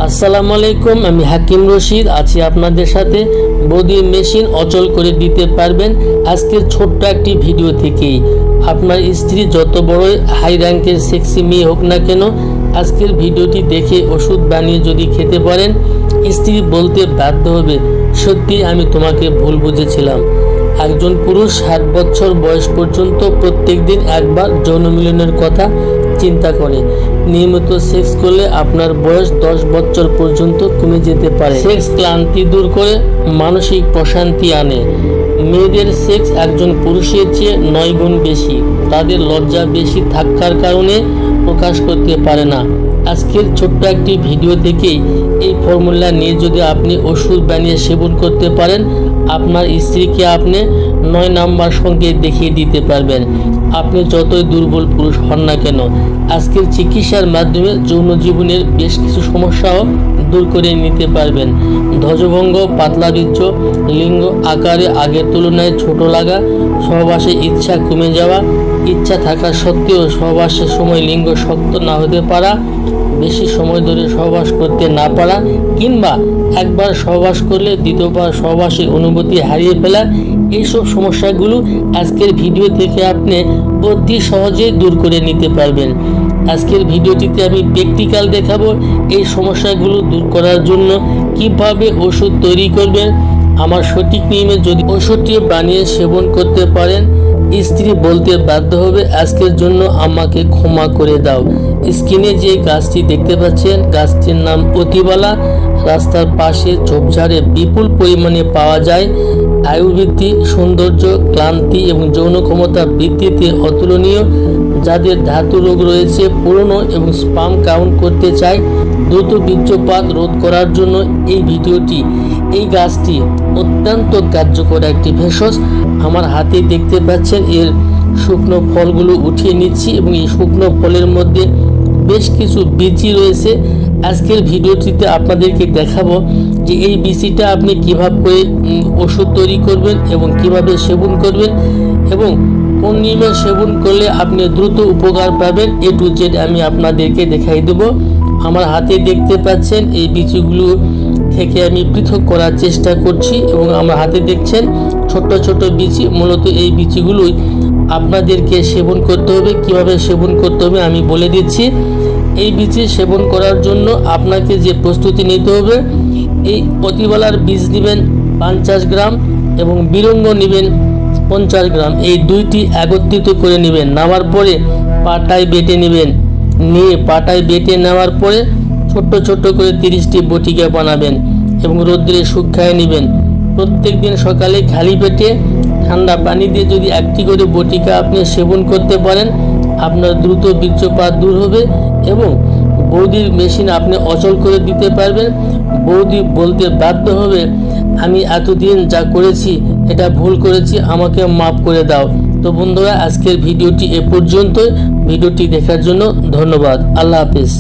আসসালামু আলাইকুম, আমি হাকিম রশিদ আছি আপনাদের সাথে। বৌদির মেশিন অচল করে দিতে পারবেন আজকের ছোট্ট একটি ভিডিও থেকেই। আপনার স্ত্রী যত বড় হাই র্যাঙ্কের সেক্সি মেয়ে হোক না কেন, আজকের ভিডিওটি দেখে ওষুধ বানিয়ে যদি খেতে পারেন, স্ত্রী বলতে বাধ্য হবে, সত্যি আমি তোমাকে ভুল বুঝেছিলাম। একজন পুরুষ 60 বছর বয়স পর্যন্ত প্রত্যেক দিন একবার যৌন মিলনের কথা চিন্তা করে। নিয়মিত সেক্স করলে আপনার বয়স 10 বছর পর্যন্ত কমে যেতে পারে। সেক্স ক্লান্তি দূর করে মানসিক প্রশান্তি আনে। মেয়েদের সেক্স একজন পুরুষের চেয়ে 9 গুণ বেশি। তাদের লজ্জা বেশি থাকার কারণে প্রকাশ করতে পারে না। আজকের ছোট্ট একটি ভিডিও থেকেই এই ফর্মুলা নিয়ে যদি আপনি ওষুধ বানিয়ে সেবন করতে পারেন, আপনার স্ত্রীকে আপনি 9 নাম্বার সংকেত দেখিয়ে দিতে পারবেন। আপনি যতই দুর্বল পুরুষ হন না কেন, আজকের চিকিৎসার মাধ্যমে যৌন জীবনের বেশ কিছু সমস্যাও দূর করে নিতে পারবেন। ধ্বজভঙ্গ, পাতলা বীর্য, লিঙ্গ আকারে আগের তুলনায় ছোট লাগা, সহবাসে ইচ্ছা কমে যাওয়া, ইচ্ছা থাকা সত্ত্বেও সহবাসের সময় লিঙ্গ শক্ত না হতে পারা, বেশি সময় ধরে সহবাস করতে না পারা, কিংবা একবার সহবাস করলে দ্বিতীয়বার সহবাসের অনুভূতি হারিয়ে ফেলা, এইসব সমস্যাগুলো আজকের ভিডিও থেকে আপনি অতি সহজেই দূর করে নিতে পারবেন। আজকের ভিডিওটিতে আমি প্র্যাকটিক্যাল দেখাবো এই সমস্যাগুলো দূর করার জন্য কিভাবে ওষুধ তৈরি করবেন। আমার সঠিক নিয়মে যদি ওষুধটি বানিয়ে সেবন করতে পারেন, স্ত্রী বলতে বাধ্য হবে, আজকের জন্য আমাকে ক্ষমা করে দাও। স্ক্রিনে যে গাছটি দেখতে পাচ্ছেন, গাছটির নাম অতিবালা। রাস্তার পাশে ঝোপঝাড়ে বিপুল পরিমাণে পাওয়া যায়। আয়ু বৃদ্ধি, সৌন্দর্য, ক্লান্তি এবং যৌন ক্ষমতা বৃদ্ধিতে অতুলনীয়। যাদের ধাতু রোগ রয়েছে, পুরনো এবং স্পাম কাউন্ট করতে চায়, দ্রুত বীর্যপাত রোধ করার জন্য এই গাছটি অত্যন্ত কার্যকর একটি ভেষজ। আমার হাতে দেখতে পাচ্ছেন এর শুকনো ফলগুলো উঠিয়ে নিচ্ছি এবং এই শুকনো ফলের মধ্যে বেশ কিছু বীজি রয়েছে। আজকের ভিডিওটিতে আপনাদেরকে দেখাবো যে এই বীজিটা আপনি কিভাবে করে ওষুধ তৈরি করবেন এবং কিভাবে সেবন করবেন এবং কোন নিয়মে সেবন করলে আপনি দ্রুত উপকার পাবেন। A to Z আমি আপনাদেরকে দেখাই দেব। আমার হাতে দেখতে পাচ্ছেন এই বীজগুলো থেকে আমি পৃথক করার চেষ্টা করছি এবং আমার হাতে দেখছেন ছোট ছোট বীজি। মূলত এই বীজগুলোই আপনাদেরকে সেবন করতে হবে। কিভাবে সেবন করতে হবে আমি বলে দিচ্ছি। এই বীজ সেবন করার জন্য আপনাকে যে প্রস্তুতি নিতে হবে, এই অতিবালার বীজ নেবেন 50 গ্রাম এবং বিরঙ্গ নেবেন 50 গ্রাম। এই দুইটি একত্রিত করে নেবেন। নেওয়ার পরে পাটায় বেটে নেবেন। নিয়ে পাটায় বেটে নেওয়ার পরে ছোট্ট ছোট্ট করে 30টি বটিকা বানাবেন এবং রোদ্রে শুকায় নেবেন। প্রত্যেক দিন সকালে খালি পেটে ঠান্ডা পানি দিয়ে যদি 1টি করে বটিকা আপনি সেবন করতে পারেন, আপনার দ্রুত বীর্যপাত দূর হবে এবং বৌদির মেশিন আপনি অচল করে দিতে পারবেন। বৌদি বলতে বাধ্য হবে, আমি এতদিন যা করেছি এটা ভুল করেছি, আমাকে মাফ করে দাও। তো বন্ধুরা, আজকের ভিডিওটি এ পর্যন্ত। ভিডিওটি দেখার জন্য ধন্যবাদ। আল্লাহ হাফেজ।